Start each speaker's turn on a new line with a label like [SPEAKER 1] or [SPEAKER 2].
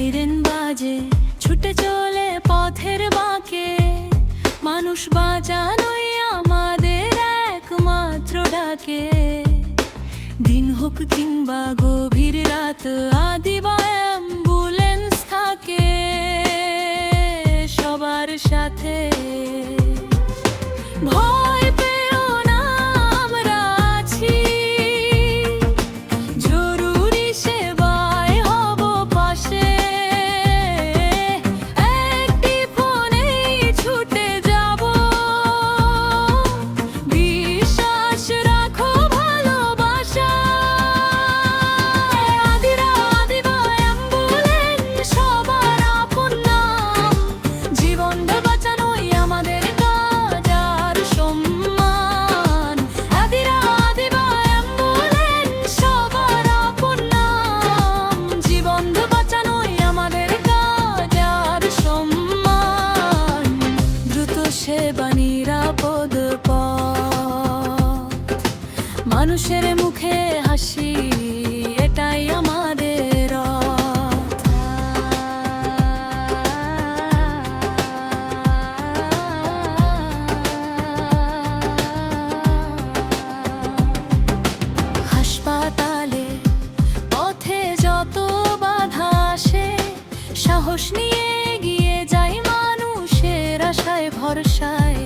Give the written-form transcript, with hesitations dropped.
[SPEAKER 1] Siren বাজে ছুটে চলে পথের বাঁকে, মানুষ বাঁচানোই আমাদের একমাত্র ডাকে। দিন হোক কিংবা গভীর রাত, আদি বা অ্যাম্বুলেন্স থাকে সবার সাথে। ভয় পেও না, আমরা আছি, জরুরি সেবায় হব পাশে। একটি ফোনেই ছুটে যাব, বিশ্বাস রাখো, ভালোবাসা। আদিরা, আদি বা অ্যাম্বুলেন্স সবার আপন নাম, জীবন বাঁচানোই আমাদের কাজ আর সম্মান। আদিরা, আদি বা অ্যাম্বুলেন্স সবার আপন নাম, জীবন বাঁচানোই আমাদের কাজ আর সম্মান। দ্রুত সেবা, নিরাপদ পথ, মানুষের মুখে হাসি, এটাই আমাদের রথ। হাসপাতালে পথে যত বাধা আসে, সাহস নিয়ে এগিয়ে যাই মানুষের আশায় ভরসায়।